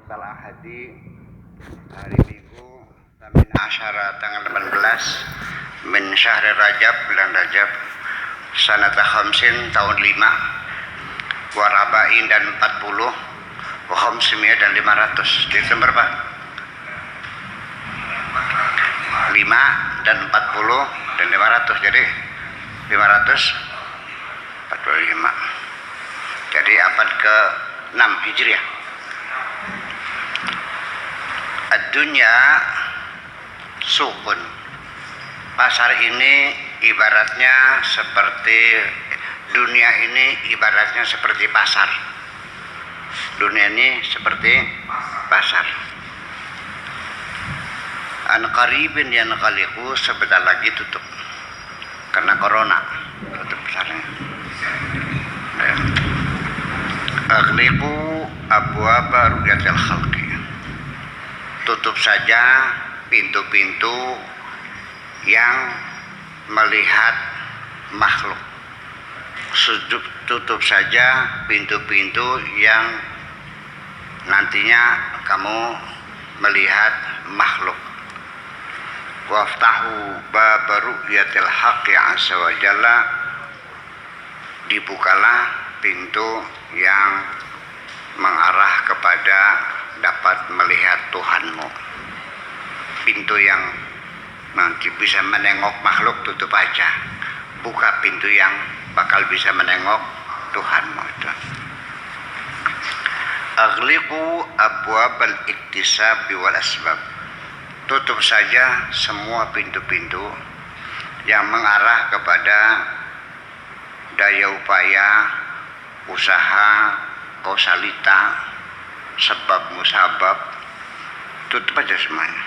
Lailatul Ahadi hari Minggu Tamin Asyara tanggal 18 min Syahri Rajab, bulan Rajab, sanata khamsin tahun 5 warabain dan 40 wa khamsimiyah dan 500. Desember Pak 5 dan 40 dan 500, jadi 545. Jadi abad ke-6 Hijriah. Ad-dunya sukun. Pasar ini ibaratnya seperti dunia ini ibaratnya seperti pasar. Dunia ini seperti pasar. An qaribin yanqaliqu, sebentar lagi tutup karena corona, tutup pasarnya. Aghliqu abwaaba ru'yatil khalqi, tutup saja pintu-pintu yang melihat makhluk. Tutup saja pintu-pintu yang nantinya kamu melihat makhluk. Waftahu bab ru'yatil haqqi azza wa jalla, dibukalah pintu yang mengarah kepada dapat melihat Tuhanmu. Pintu yang nanti bisa menengok makhluk tutup aja, buka pintu yang bakal bisa menengok Tuhanmu itu. Aghliqu abwabal iktisab wal asbab, tutup saja semua pintu-pintu yang mengarah kepada daya upaya, usaha, kausalita, sebab musabab, tutup aja semuanya.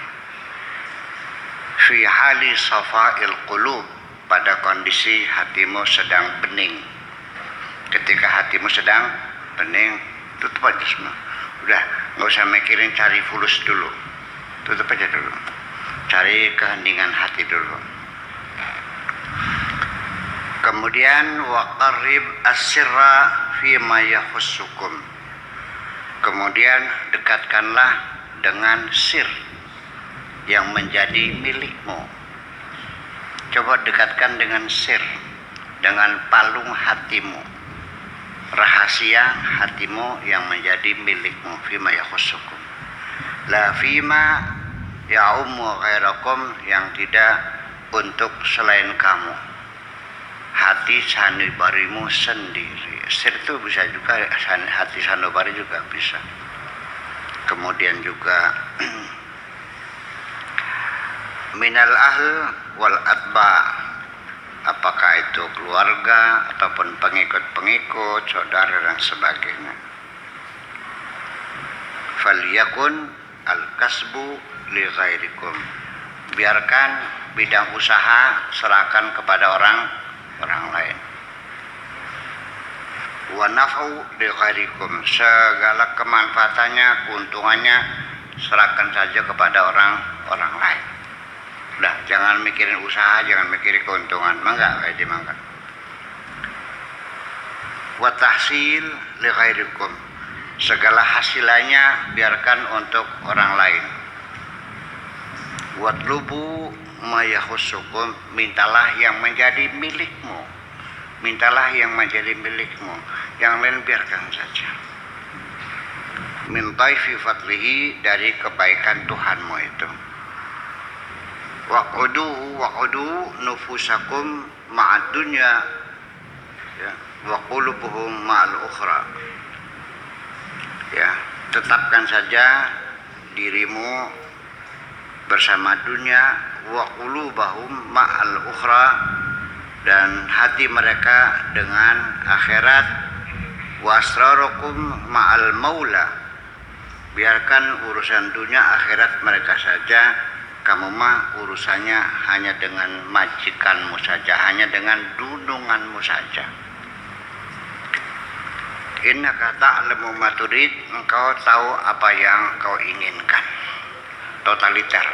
Fi hali safa'il qulub, pada kondisi hatimu sedang bening. Ketika hatimu sedang bening, tutup aja semua. Udah, nggak usah mikirin cari fulus dulu, tutup aja dulu, cari keheningan hati dulu. Kemudian waqarrib as-sirra fi ma yakhussukum, kemudian dekatkanlah dengan sir yang menjadi milikmu. Coba dekatkan dengan sir, dengan palung hatimu, rahasia hatimu yang menjadi milikmu. Fima yakhussukum, la fima ya'ummu ghairakum, yang tidak untuk selain kamu, hati sanubarimu sendiri. Sir itu bisa juga hati sanubari juga bisa. Kemudian juga minal ahl wal atba, apakah itu keluarga ataupun pengikut-pengikut, saudara dan sebagainya. Falyakun al-kasbu li ghairikum, biarkan bidang usaha serahkan kepada orang lain. Wa naf'u li ghairikum, segala kemanfaatannya, keuntungannya serahkan saja kepada orang lain. Udah, jangan mikirin usaha, jangan mikirin keuntungan, mangga kayak dimangga. Wa tahsil li ghairikum, segala hasilannya biarkan untuk orang lain. Watlubu ma yakhussukum, mintalah yang menjadi milikmu, mintalah yang menjadi milikmu, yang lain biarkan saja. Min taifi fadlihi, dari kebaikan Tuhanmu itu. Waqudu nufusakum ma'ad dunya, ya, wa qulubuhum ma'al ukhra, ya, tetapkan saja dirimu bersama dunia, wa qulubahum ma'al ukhra, dan hati mereka dengan akhirat. Wa asrarukum ma'al maula, biarkan urusan dunia akhirat mereka saja, kamu mah urusannya hanya dengan majikanmu saja, hanya dengan dununganmu saja. Innaka ta'lamu ma turid, engkau tahu apa yang kau inginkan. Totaliter,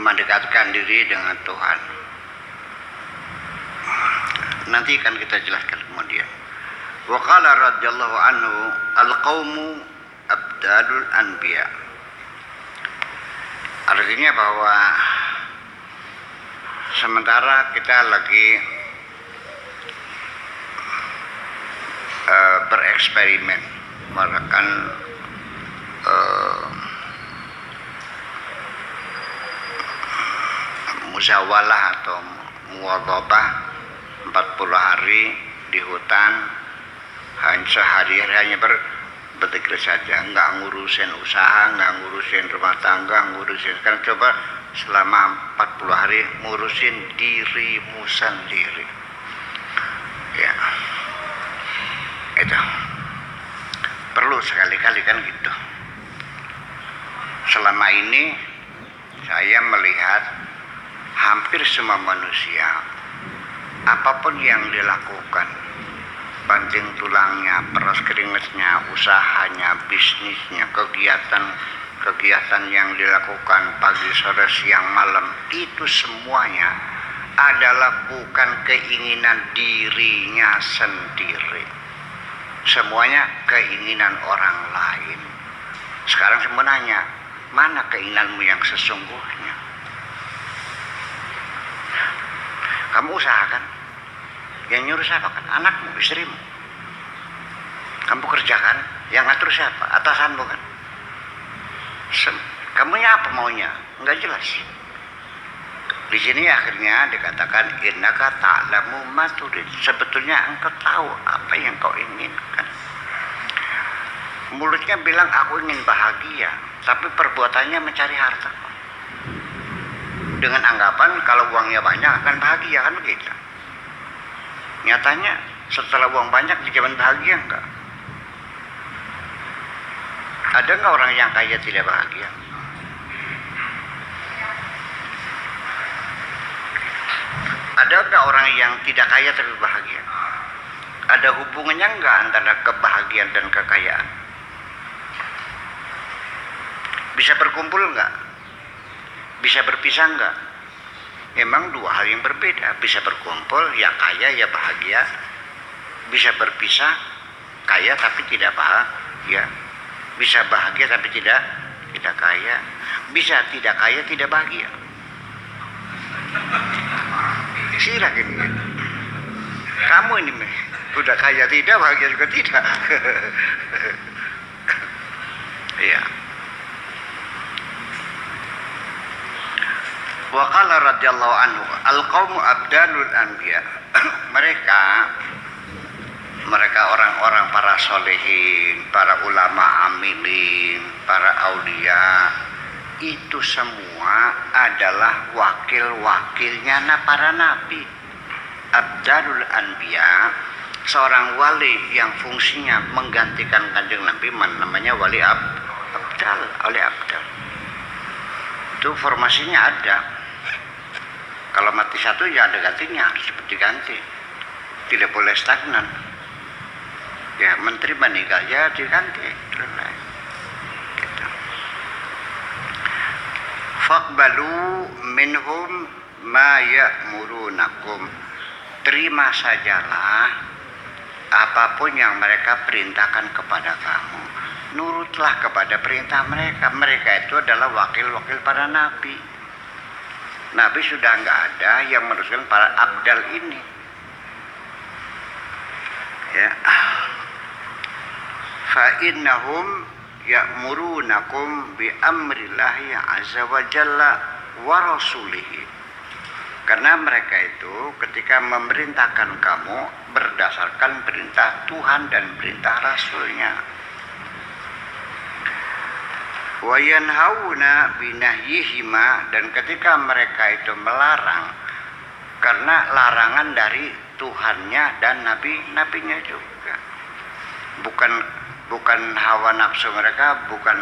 mendekatkan diri dengan Tuhan. Nanti akan kita jelaskan kemudian. Wa qala radhiyallahu anhu, al-qaumu abdalul anbiya. Artinya bahwa sementara kita lagi bereksperimen melakukan musyawalah atau muwadhabah 40 hari di hutan, sehari hanya berzikir saja, nggak ngurusin usaha, nggak ngurusin rumah tangga, ngurusin. Kan coba selama 40 hari ngurusin dirimu sendiri, ya itu perlu sekali-kali kan gitu. Selama ini saya melihat hampir semua manusia, apapun yang dilakukan, banting tulangnya, peras keringatnya, usahanya, bisnisnya, kegiatan yang dilakukan pagi, sore, siang, malam, itu semuanya adalah bukan keinginan dirinya sendiri. Semuanya keinginan orang lain. Sekarang saya mau nanya, mana keinginanmu yang sesungguhnya? Kamu usahakan, yang nyuruh siapa kan? Anakmu, istrimu. Kamu kerjakan, yang ngatur siapa? Atasanmu kan? Kamunya apa maunya? Enggak jelas. Di sini akhirnya dikatakan innaka ta'lamu ma turid. Sebetulnya engkau tahu apa yang kau inginkan. Mulutnya bilang aku ingin bahagia, tapi perbuatannya mencari harta. Dengan anggapan kalau uangnya banyak akan bahagia, kan begitu. Nyatanya setelah uang banyak dijamin bahagia enggak? Ada enggak orang yang kaya tidak bahagia? Ada enggak orang yang tidak kaya tapi bahagia? Ada hubungannya enggak antara kebahagiaan dan kekayaan? Bisa berkumpul enggak? Bisa berpisah enggak? Memang dua hal yang berbeda. Bisa berkumpul, ya kaya ya bahagia. Bisa berpisah, kaya tapi tidak bahagia. Bisa bahagia tapi tidak kaya. Bisa tidak kaya tidak bahagia. Sirak ini. Kamu ini udah kaya tidak, bahagia juga tidak. Iya. Wa qala radhiyallahu anhu al-qaumu abdalul anbiya. mereka orang-orang para solehin, para ulama amilin, para aulia, itu semua adalah wakil-wakilnya para nabi. Abdalul anbiya, seorang wali yang fungsinya menggantikan kanjeng Nabi, namanya wali abdal. Itu formasinya ada. Kalau mati satu ya ada gantinya, harus diganti. Tidak boleh stagnan. Ya, menteri meninggal ya diganti. Gitu. Faqbalu minhum ma ya'murunakum. Terima sajalah apapun yang mereka perintahkan kepada kamu. Nurutlah kepada perintah mereka. Mereka itu adalah wakil-wakil para nabi. Nabi sudah nggak ada yang meneruskan para abdal ini. Ya. Fa innahum ya'murunakum bi amrillahi azza wa jalla wa rasulihi. Karena mereka itu ketika memerintahkan kamu berdasarkan perintah Tuhan dan perintah Rasulnya. Wa yanhauna binahyihima, dan ketika mereka itu melarang karena larangan dari Tuhannya dan nabi-nabinya juga. Bukan hawa nafsu mereka, bukan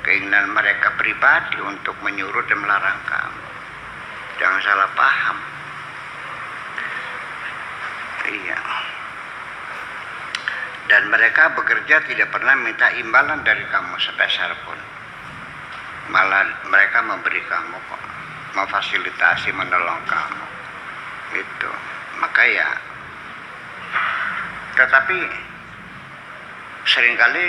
keinginan mereka pribadi untuk menyuruh dan melarang kamu. Jangan salah paham. Iya. Dan mereka bekerja tidak pernah minta imbalan dari kamu sepeser pun. Malah mereka memberi kamu kok, memfasilitasi, menolong kamu. Itu. Maka ya. Tetapi seringkali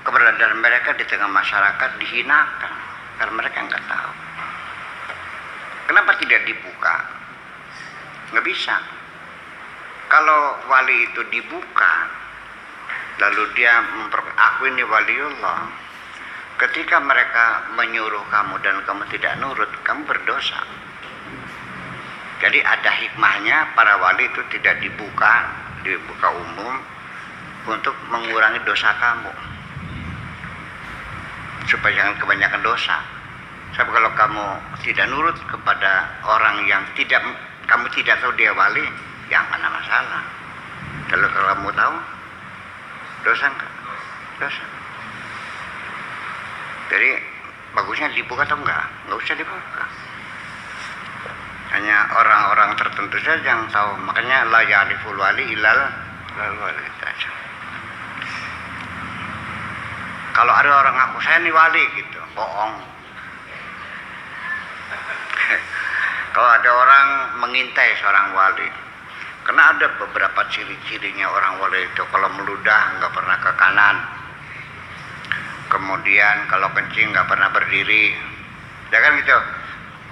keberadaan mereka di tengah masyarakat dihinakan karena mereka nggak tahu. Kenapa tidak dibuka? Nggak bisa. Kalau wali itu dibuka, lalu dia aku ini waliullah, ketika mereka menyuruh kamu dan kamu tidak nurut, kamu berdosa. Jadi ada hikmahnya para wali itu tidak dibuka umum untuk mengurangi dosa kamu, supaya jangan kebanyakan dosa. Sebab kalau kamu tidak nurut kepada orang yang kamu tidak tahu dia wali, ya nggak ada masalah. Kalau kamu tahu, dosa enggak? Dosa. Jadi bagusnya dibuka atau enggak? Enggak usah dibuka. Hanya orang-orang tertentu saja yang tahu. Makanya la ya'riful wali ilal wali saja. Kalau ada orang ngaku saya ini wali gitu, bohong. Kalau ada orang mengintai seorang wali, karena ada beberapa ciri-cirinya orang wali itu. Kalau meludah nggak pernah ke kanan, kemudian kalau kencing nggak pernah berdiri, ya kan gitu.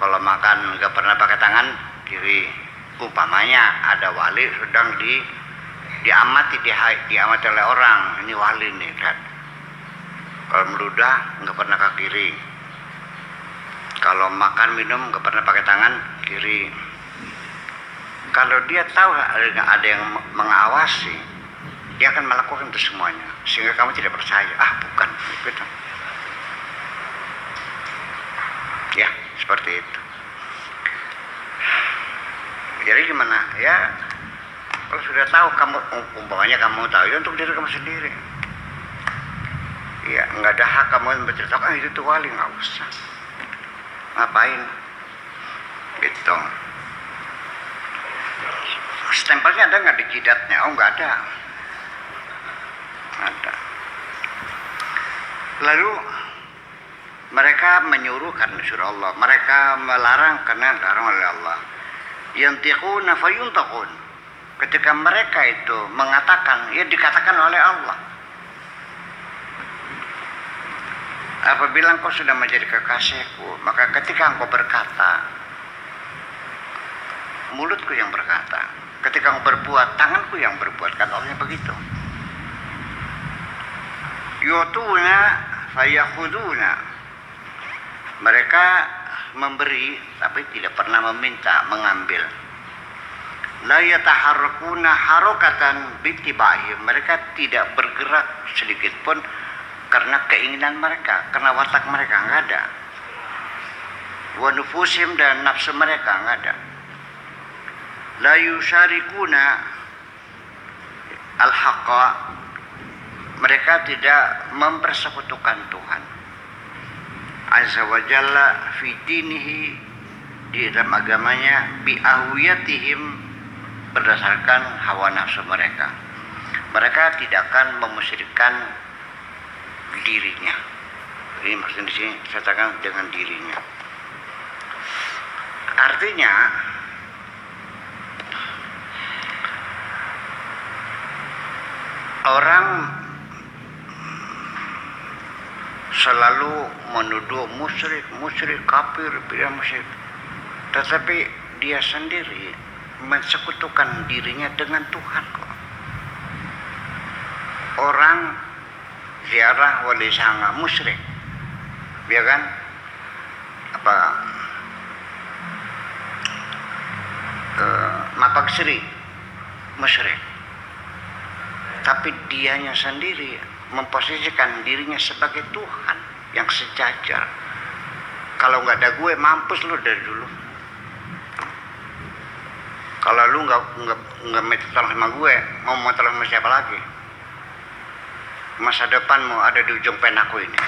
Kalau makan nggak pernah pakai tangan kiri. Umpamanya ada wali sedang diamati oleh orang, ini wali nih kan. Kalau meludah nggak pernah ke kiri, kalau makan minum nggak pernah pakai tangan kiri. Kalau dia tahu ada yang mengawasi, dia akan melakukan itu semuanya, sehingga kamu tidak percaya. Bukan gitu. Ya, seperti itu. Jadi gimana? Ya, kalau sudah tahu kamu, umpamanya kamu tahu, ya untuk diri kamu sendiri. Ya, nggak ada hak kamu menceritakan itu tuh wali, nggak usah. Ngapain? Gitu. Stempelnya ada nggak di jidatnya? Oh, nggak ada. Ada. Lalu mereka menyuruh karena disuruh Allah, mereka melarang karena dilarang oleh Allah. Yantiquna fayuntaqun. Ketika mereka itu mengatakan, ya dikatakan oleh Allah. Apabila engkau sudah menjadi kekasihku, maka ketika engkau berkata, mulutku yang berkata. Ketika engkau berbuat, tanganku yang berbuat. Kan Allahnya begitu. Yutuna fayakhuduna. Mereka memberi tapi tidak pernah meminta, mengambil. La yataharrakuna harakatan bittiba'ihim. Mereka tidak bergerak sedikit pun karena keinginan mereka, karena watak mereka enggak ada. Wa nufusim, dan nafsu mereka enggak ada. La yusyarikuna al-haqqa. Mereka tidak mempersekutukan Tuhan Azza wa Jalla fi dinihi, di dalam agamanya, bi ahwiyatihim, berdasarkan hawa nafsu mereka. Mereka tidak akan memusyrikkan dirinya. Ini maksudnya di sini saya katakan dengan dirinya. Artinya orang selalu menuduh musyrik, kafir, bidah musyrik, tetapi dia sendiri mensekutukan dirinya dengan Tuhan kok. Orang ziarah wali sanga musyrik, ya kan? Mapak sri musyrik, tapi dianya sendiri memposisikan dirinya sebagai Tuhan yang sejajar. Kalau nggak ada gue, mampus lu dari dulu. Kalau lu nggak minta tolong sama gue, mau tolong sama siapa lagi? Masa depanmu ada di ujung penaku ini.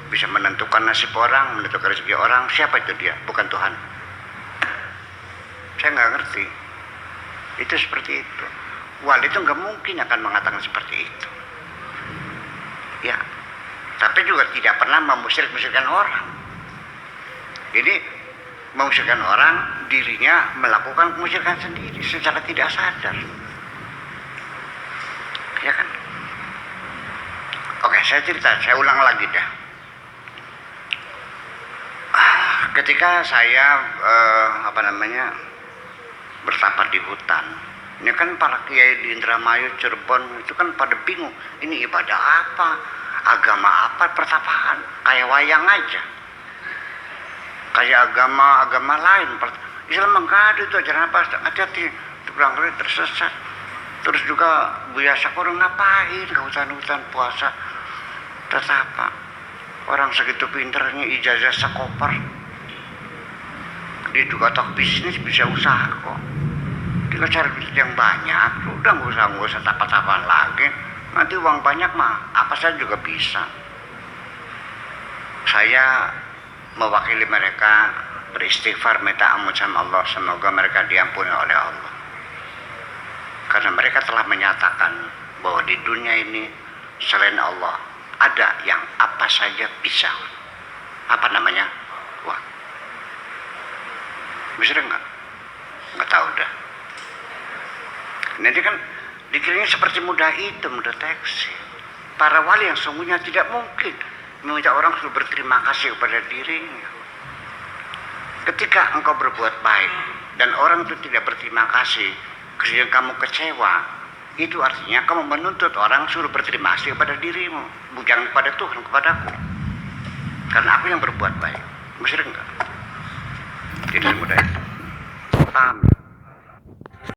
Bisa menentukan nasib orang, menentukan rezeki orang. Siapa itu dia? Bukan Tuhan. Saya nggak ngerti. Itu seperti itu. Wali itu nggak mungkin akan mengatakan seperti itu. Ya, tapi juga tidak pernah memusyrik-musyrikan orang. Jadi memusyrikan orang, dirinya melakukan kemusyrikan sendiri secara tidak sadar. Ya kan? saya cerita, saya ulang lagi dah. Ketika saya bertapa di hutan, ini kan para kiai di Indramayu, Cirebon itu kan pada bingung, ini ibadah apa, agama apa pertapaan, kayak wayang aja, kayak agama lain. Islam enggak ada itu ajaran apa, hati-hati, itu bilang tersesat. Terus juga Buya Sakur ngapain ke hutan-hutan puasa tertapa, orang segitu pinternya ijazah sekoper, dia juga tak bisnis, bisa usaha kok. Dia cari duit yang banyak, udah nggak usah tapa-tapaan lagi. Nanti uang banyak mah, apa saja juga bisa. Saya mewakili mereka beristighfar, minta ampun sama Allah, semoga mereka diampuni oleh Allah. Karena mereka telah menyatakan bahwa di dunia ini selain Allah ada yang apa saja bisa. Apa namanya? Wah, bisa nggak? Nggak tahu dah. Nanti kan dikiranya seperti mudah itu mendeteksi. Para wali yang sungguhnya tidak mungkin meminta orang suruh berterima kasih kepada dirinya. Ketika engkau berbuat baik dan orang itu tidak berterima kasih, kemudian kamu kecewa, itu artinya kamu menuntut orang suruh berterima kasih kepada dirimu, bukan kepada Tuhan, kepadaku. Karena aku yang berbuat baik. Benar enggak? Tidak mudah itu. Paham?